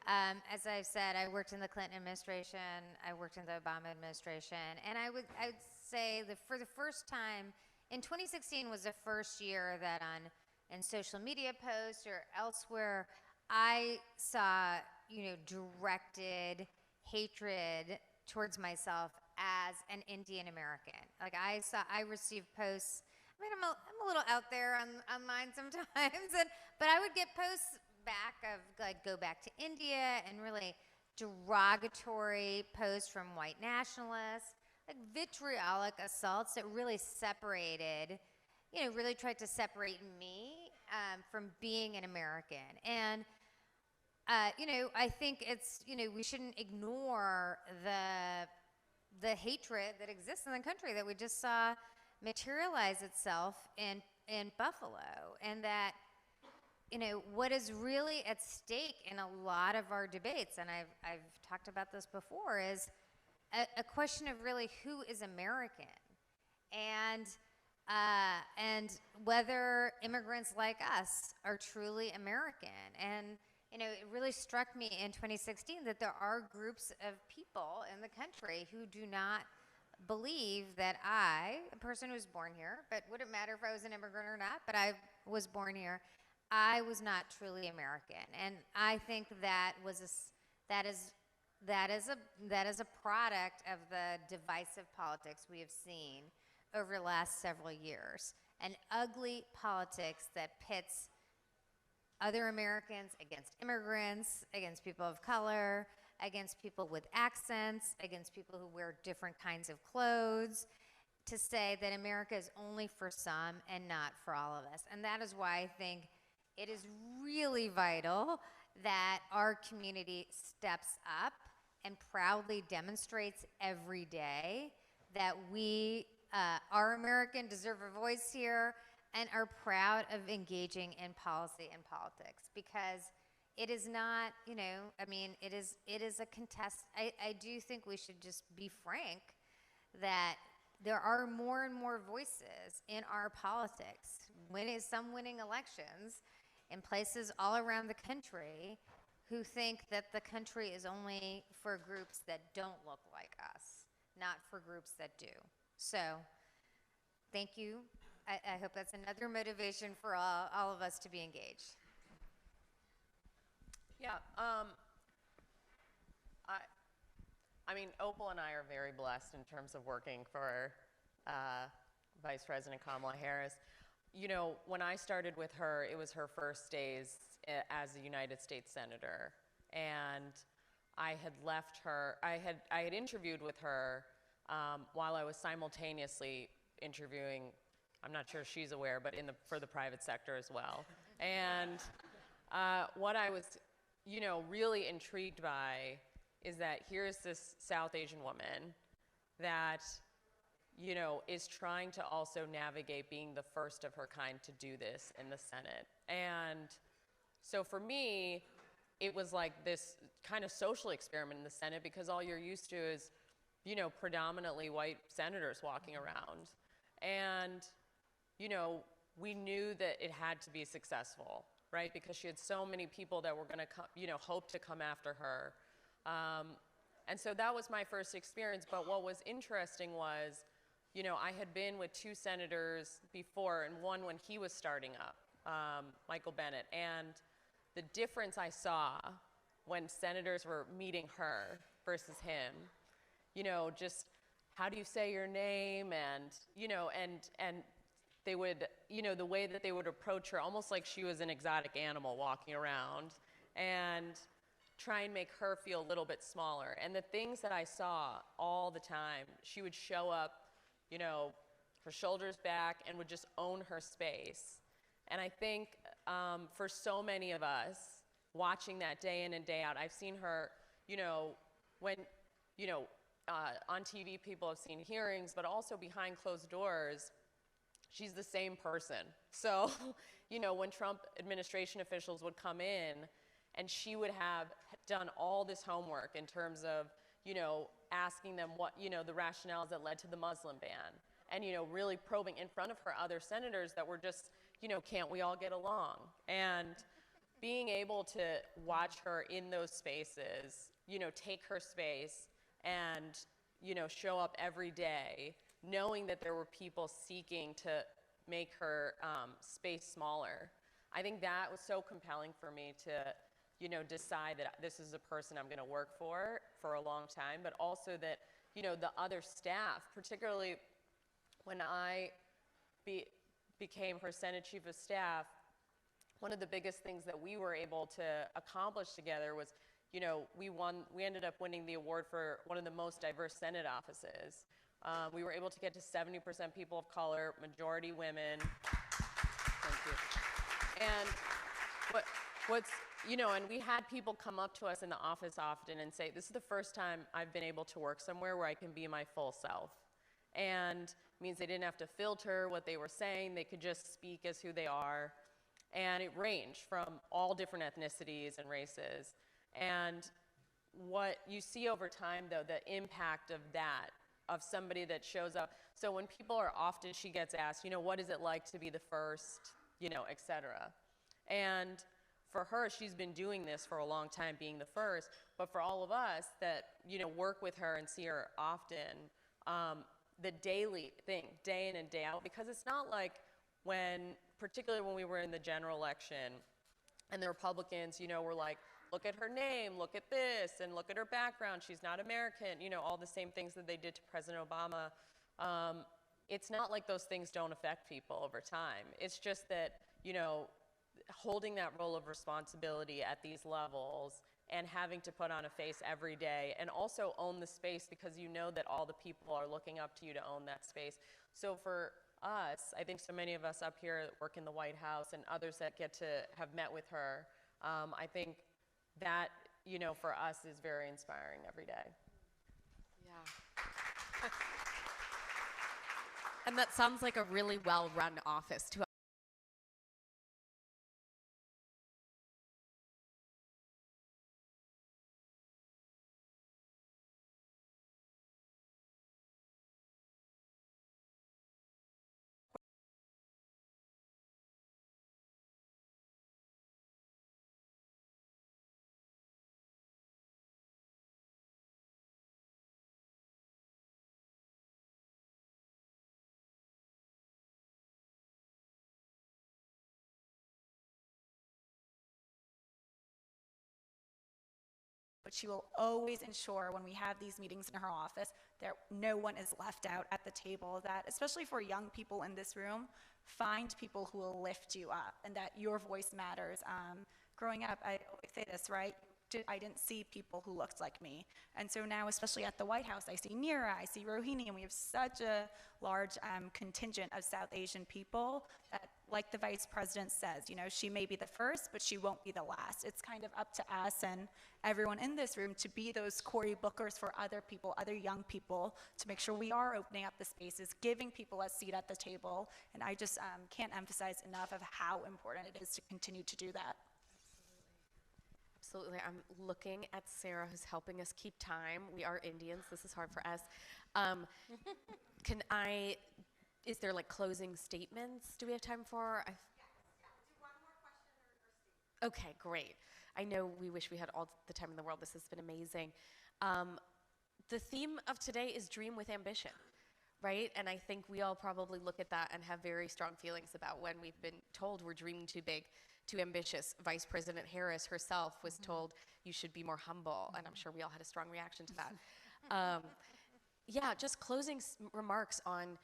As I've said, I worked in the Clinton administration, I worked in the Obama administration, and I would say that for the first time, in 2016 was the first year that in social media posts or elsewhere, I saw, you know, directed hatred towards myself as an Indian American. Like I received posts, I mean, I'm a little out there online sometimes, but I would get posts back of like, go back to India, and really derogatory posts from white nationalists, like vitriolic assaults that really separated, you know, really tried to separate me from being an American. And, you know, I think it's, you know, we shouldn't ignore the hatred that exists in the country that we just saw materialize itself in Buffalo. And that, you know, what is really at stake in a lot of our debates, and I've talked about this before, is a question of really who is American, and whether immigrants like us are truly American. And you know, it really struck me in 2016 that there are groups of people in the country who do not believe that I, a person who was born here, but wouldn't matter if I was an immigrant or not, but I was born here, I was not truly American. And I think that is a product of the divisive politics we have seen over the last several years. An ugly politics that pits other Americans against immigrants, against people of color, against people with accents, against people who wear different kinds of clothes, to say that America is only for some and not for all of us. And that is why I think it is really vital that our community steps up and proudly demonstrates every day that we are American, deserve a voice here, and are proud of engaging in policy and politics. Because it is not, you know, I mean, it is a contest. I do think we should just be frank that there are more and more voices in our politics, some winning elections in places all around the country, who think that the country is only for groups that don't look like us, not for groups that do. So, thank you. I hope that's another motivation for all of us to be engaged. Yeah, I mean, Opal and I are very blessed in terms of working for Vice President Kamala Harris. You know, when I started with her, it was her first days as a United States Senator, and I had left her, I had interviewed with her while I was simultaneously interviewing, I'm not sure if she's aware, but for the private sector as well. And what I was, you know, really intrigued by is that here's this South Asian woman that, you know, is trying to also navigate being the first of her kind to do this in the Senate. And so for me, it was like this kind of social experiment in the Senate, because all you're used to is, you know, predominantly white senators walking around. And, you know, we knew that it had to be successful, right? Because she had so many people that were gonna, you know, hope to come after her. And so that was my first experience. But what was interesting was, you know, I had been with two senators before, and one when he was starting up, Michael Bennet. And the difference I saw when senators were meeting her versus him, you know, just how do you say your name, and, you know, and they would, you know, the way that they would approach her, almost like she was an exotic animal walking around, and try and make her feel a little bit smaller. And the things that I saw all the time, she would show up, you know, her shoulders back, and would just own her space. And I think for so many of us, watching that day in and day out, I've seen her, you know, when, you know, on TV people have seen hearings, but also behind closed doors, she's the same person. So, you know, when Trump administration officials would come in, and she would have done all this homework in terms of, you know, asking them what, you know, the rationales that led to the Muslim ban, and, you know, really probing in front of her other senators that were just, you know, can't we all get along? And being able to watch her in those spaces, you know, take her space and, you know, show up every day, knowing that there were people seeking to make her space smaller. I think that was so compelling for me to, you know, decide that this is a person I'm gonna work for a long time, but also that, you know, the other staff, particularly when I became her Senate Chief of Staff, one of the biggest things that we were able to accomplish together was, you know, we ended up winning the award for one of the most diverse Senate offices. We were able to get to 70% people of color, majority women. Thank you. And what's, you know, and we had people come up to us in the office often and say, this is the first time I've been able to work somewhere where I can be my full self. And it means they didn't have to filter what they were saying, they could just speak as who they are. And it ranged from all different ethnicities and races. And, what you see over time, though, the impact of that, of somebody that shows up. So when people are often, she gets asked, you know, what is it like to be the first, you know, et cetera. And for her, she's been doing this for a long time, being the first. But for all of us that, you know, work with her and see her often, the daily thing, day in and day out, because it's not like when, particularly when we were in the general election, and the Republicans, you know, were like, look at her name, look at this, and look at her background, she's not American, you know, all the same things that they did to President Obama. It's not like those things don't affect people over time. It's just that, you know, holding that role of responsibility at these levels and having to put on a face every day and also own the space because you know that all the people are looking up to you to own that space. So for us, I think so many of us up here that work in the White House and others that get to have met with her, I think that, you know, for us is very inspiring every day. Yeah. And that sounds like a really well-run office too. But she will always ensure when we have these meetings in her office that no one is left out at the table, that especially for young people in this room, find people who will lift you up and that your voice matters. Growing up, I always say this, right? I didn't see people who looked like me. And so now, especially at the White House, I see Neera, I see Rohini, and we have such a large contingent of South Asian people that, like the Vice President says, you know, she may be the first, but she won't be the last. It's kind of up to us and everyone in this room to be those Cory Bookers for other people, other young people, to make sure we are opening up the spaces, giving people a seat at the table. And I just can't emphasize enough of how important it is to continue to do that. Absolutely. I'm looking at Sarah, who's helping us keep time. We are Indians. This is hard for us. Is there like closing statements? Do we have time for? Yes, do one more question or statement. Okay, great. I know we wish we had all the time in the world. This has been amazing. The theme of today is Dream with Ambition, right? And I think we all probably look at that and have very strong feelings about when we've been told we're dreaming too big, too ambitious. Vice President Harris herself was told you should be more humble, and I'm sure we all had a strong reaction to that. Yeah, just closing remarks on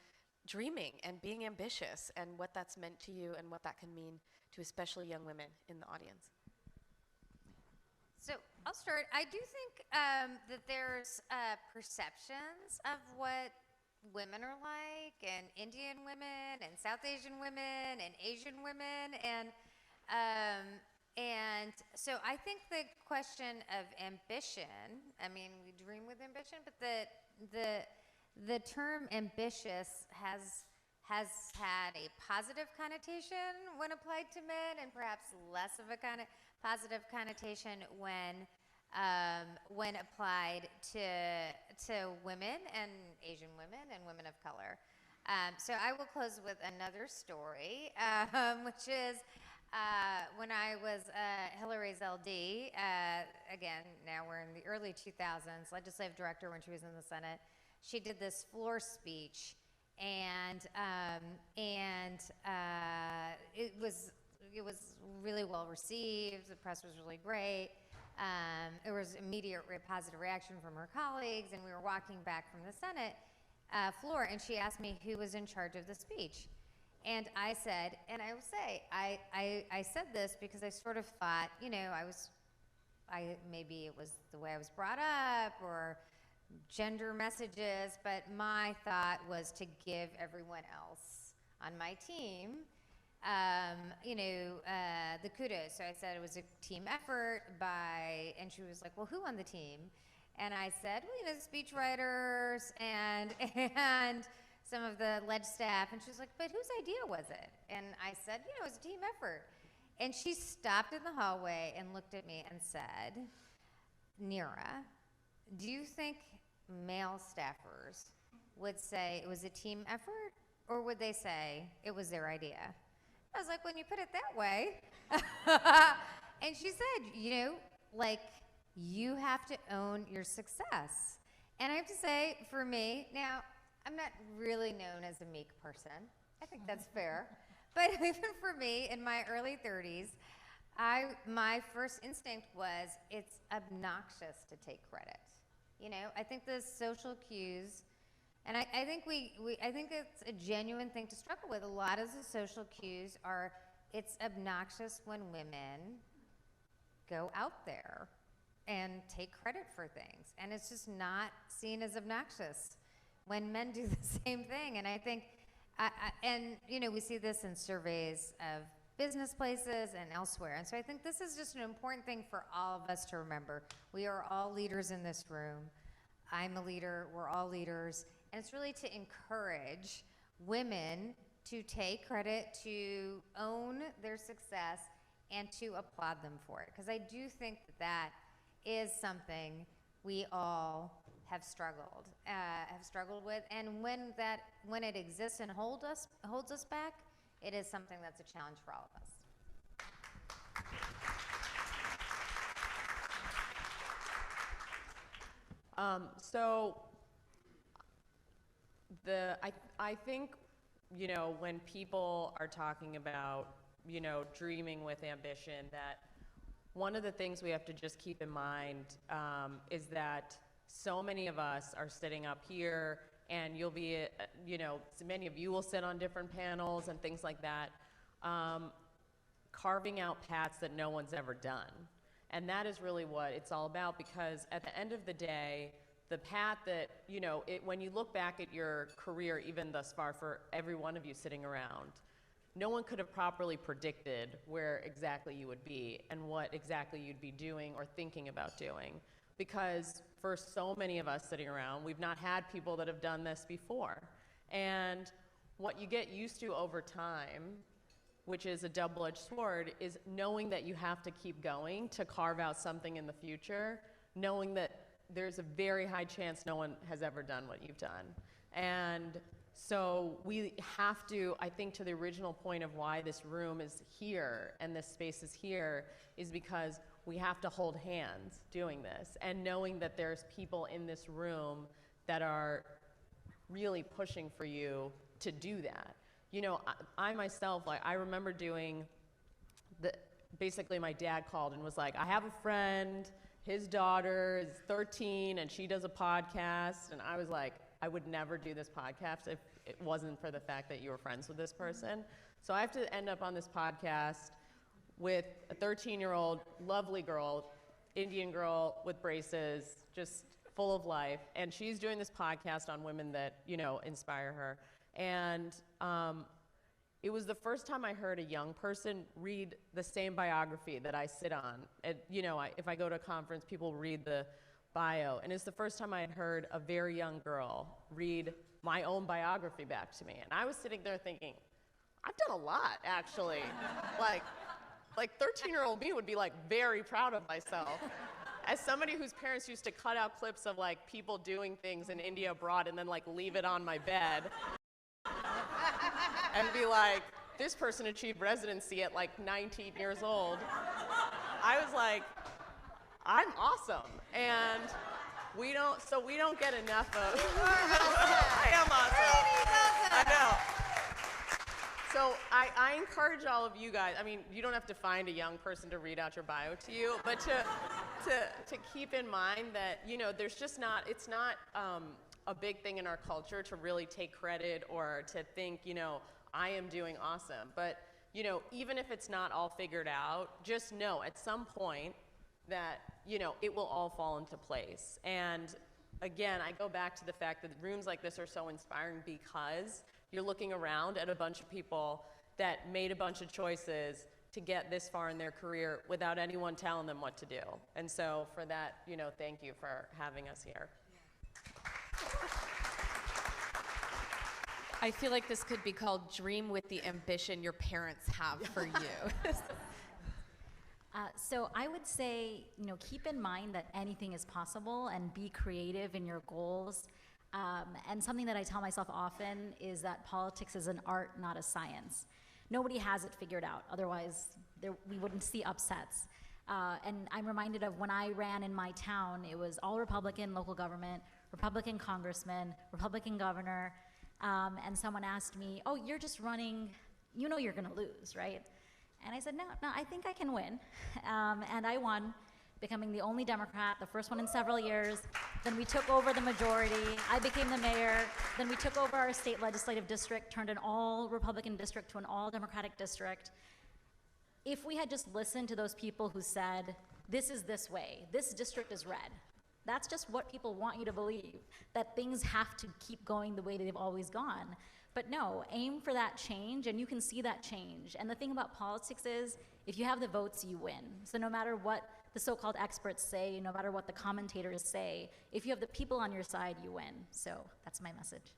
dreaming and being ambitious and what that's meant to you and what that can mean to especially young women in the audience. So I'll start. I do think that there's perceptions of what women are like, and Indian women, and South Asian women, and Asian women, and so I think the question of ambition, I mean, we dream with ambition, but the term ambitious has had a positive connotation when applied to men, and perhaps less of a positive connotation when applied to women and Asian women and women of color. So I will close with another story, which is when I was Hillary's LD, again, now we're in the early 2000s, legislative director when she was in the Senate. She did this floor speech, and it was really well received. The press was really great. There was immediate positive reaction from her colleagues, and we were walking back from the Senate floor, and she asked me who was in charge of the speech. And I said, and I will say, I said this because I sort of thought, you know, maybe it was the way I was brought up or gender messages, but my thought was to give everyone else on my team, the kudos. So I said it was a team effort and she was like, well, who on the team? And I said, well, the speech writers and some of the ledge staff. And she was like, but whose idea was it? And I said, it was a team effort. And she stopped in the hallway and looked at me and said, Neera, do you think male staffers would say it was a team effort, or would they say it was their idea? I was like, when you put it that way. And she said, you know, like, you have to own your success. And I have to say, for me, now, I'm not really known as a meek person. I think that's fair. But even for me, in my early 30s, my first instinct was it's obnoxious to take credit. You know, I think the social cues, and I think I think it's a genuine thing to struggle with. A lot of the social cues are, it's obnoxious when women go out there and take credit for things. And it's just not seen as obnoxious when men do the same thing. And I think, and you know, we see this in surveys of business places and elsewhere. And so I think this is just an important thing for all of us to remember. We are all leaders in this room. I'm a leader, we're all leaders. And it's really to encourage women to take credit, to own their success, and to applaud them for it. Because I do think that is something we all have struggled with. And when it exists and holds us back, it is something that's a challenge for all of us. I think, you know, when people are talking about, you know, dreaming with ambition, that one of the things we have to just keep in mind is that so many of us are sitting up here, and you'll be, you know, so many of you will sit on different panels and things like that, carving out paths that no one's ever done. And that is really what it's all about, because at the end of the day, the path that, you know, when you look back at your career, even thus far, for every one of you sitting around, no one could have properly predicted where exactly you would be and what exactly you'd be doing or thinking about doing. Because for so many of us sitting around, we've not had people that have done this before. And what you get used to over time, which is a double-edged sword, is knowing that you have to keep going to carve out something in the future, knowing that there's a very high chance no one has ever done what you've done. And so we have to, I think, to the original point of why this room is here and this space is here, is because we have to hold hands doing this, and knowing that there's people in this room that are really pushing for you to do that. You know, I myself, like, I remember doing basically my dad called and was like, I have a friend, his daughter is 13 and she does a podcast, and I was like, I would never do this podcast if it wasn't for the fact that you were friends with this person. So I have to end up on this podcast with a 13-year-old, lovely girl, Indian girl with braces, just full of life, and she's doing this podcast on women that, you know, inspire her. And it was the first time I heard a young person read the same biography that I sit on. And, you know, if I go to a conference, people read the bio, and it's the first time I had heard a very young girl read my own biography back to me. And I was sitting there thinking, I've done a lot, actually. like 13-year-old me would be like very proud of myself. As somebody whose parents used to cut out clips of like people doing things in India abroad and then like leave it on my bed and be like, this person achieved residency at like 19 years old, I was like, I'm awesome. And we don't get enough of, I am awesome. I know. So I encourage all of you guys, I mean, you don't have to find a young person to read out your bio to you, but to keep in mind that, you know, there's just not, it's not a big thing in our culture to really take credit or to think, you know, I am doing awesome. But, you know, even if it's not all figured out, just know at some point that, you know, it will all fall into place. And again, I go back to the fact that rooms like this are so inspiring because you're looking around at a bunch of people that made a bunch of choices to get this far in their career without anyone telling them what to do. And so for that, you know, thank you for having us here. I feel like this could be called Dream with the Ambition Your Parents Have for You. So I would say, keep in mind that anything is possible and be creative in your goals. And something that I tell myself often is that politics is an art, not a science. Nobody has it figured out, otherwise we wouldn't see upsets. And I'm reminded of when I ran in my town, it was all Republican local government, Republican congressman, Republican governor, and someone asked me, oh, you're just running, you're gonna lose, right? And I said, no, I think I can win. And I won, becoming the only Democrat, the first one in several years. Then we took over the majority. I became the mayor. Then we took over our state legislative district, turned an all Republican district to an all Democratic district. If we had just listened to those people who said, this is this way, this district is red, that's just what people want you to believe, that things have to keep going the way they've always gone. But no, aim for that change, and you can see that change. And the thing about politics is, if you have the votes, you win. So no matter what the so-called experts say, no matter what the commentators say, if you have the people on your side, you win. So that's my message.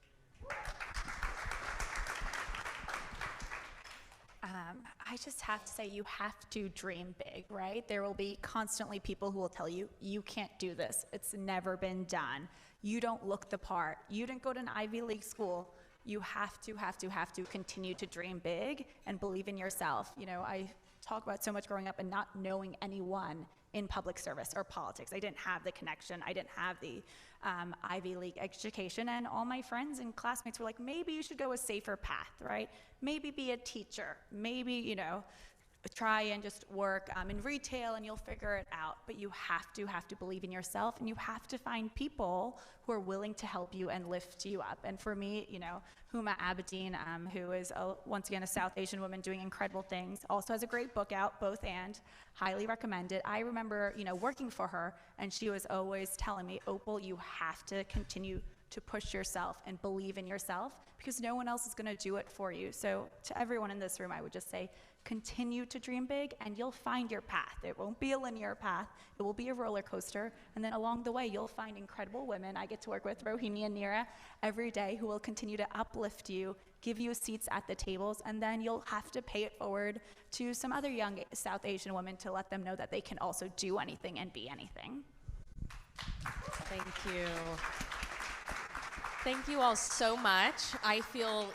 I just have to say, you have to dream big, right? There will be constantly people who will tell you, you can't do this. It's never been done. You don't look the part. You didn't go to an Ivy League school. You have to continue to dream big and believe in yourself. I talk about so much growing up and not knowing anyone in public service or politics. I didn't have the connection. I didn't have the Ivy League education, and all my friends and classmates were like, maybe you should go a safer path, right? Maybe be a teacher. Maybe, try and just work in retail and you'll figure it out. But you have to believe in yourself, and you have to find people who are willing to help you and lift you up. And for me, Huma Abedin, who is once again a South Asian woman doing incredible things, also has a great book out, Both and, highly recommend it. I remember, working for her, and she was always telling me, Opal, you have to continue to push yourself and believe in yourself, because no one else is going to do it for you. So to everyone in this room, I would just say, continue to dream big, and you'll find your path. It won't be a linear path. It will be a roller coaster. And then along the way, you'll find incredible women. I get to work with Rohini and Neera every day, who will continue to uplift you, give you seats at the tables, and then you'll have to pay it forward to some other young South Asian women to let them know that they can also do anything and be anything. Thank you. Thank you all so much. I feel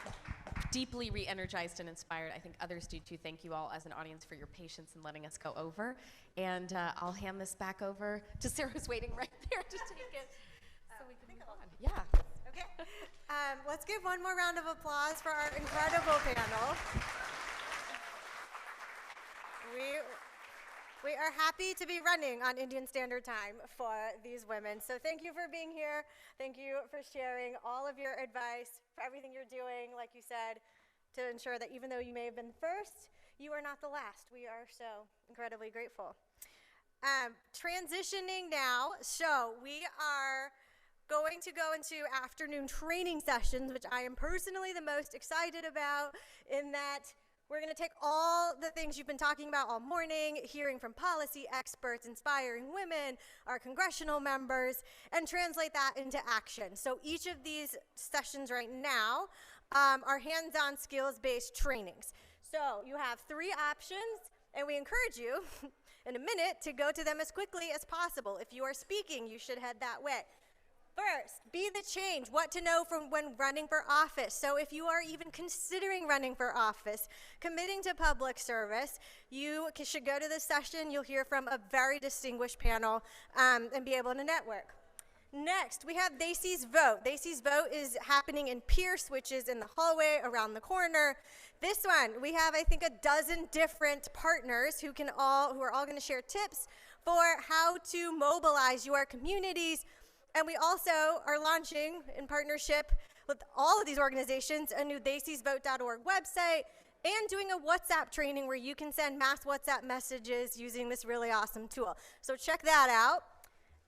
deeply re-energized and inspired. I think others do too. Thank you all as an audience for your patience in letting us go over. And I'll hand this back over to Sarah, who's waiting right there to take it so we can move on. Yeah. Okay. Let's give one more round of applause for our incredible panel. We are happy to be running on Indian Standard Time for these women. So thank you for being here. Thank you for sharing all of your advice, for everything you're doing, like you said, to ensure that even though you may have been first, you are not the last. We are so incredibly grateful. Transitioning now, so we are going to go into afternoon training sessions, which I am personally the most excited about, in that we're going to take all the things you've been talking about all morning, hearing from policy experts, inspiring women, our congressional members, and translate that into action. So each of these sessions right now are hands-on skills-based trainings. So you have 3 options, and we encourage you in a minute to go to them as quickly as possible. If you are speaking, you should head that way. First, be the change, what to know from when running for office. So if you are even considering running for office, committing to public service, you should go to this session. You'll hear from a very distinguished panel and be able to network. Next, we have Desi's Vote. Desi's Vote is happening in Pierce, which is in the hallway around the corner. This one, we have, I think, a dozen different partners who are all going to share tips for how to mobilize your communities. And we also are launching, in partnership with all of these organizations, a new desisvote.org website, and doing a WhatsApp training where you can send mass WhatsApp messages using this really awesome tool. So check that out.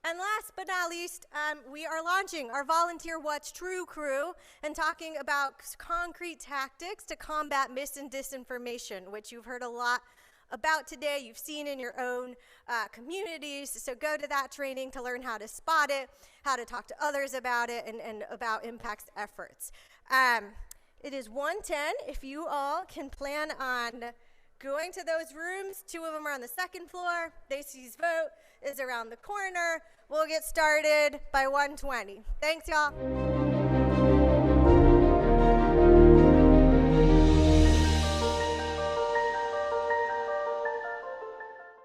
And last but not least, we are launching our Volunteer What's True crew and talking about concrete tactics to combat mis and disinformation, which you've heard a lot about today, you've seen in your own communities. So go to that training to learn how to spot it, how to talk to others about it, and about impacts efforts. It is 1:10. If you all can plan on going to those rooms. 2 of them are on the 2nd floor. Lacey's vote is around the corner. We'll get started by 1:20. Thanks, y'all.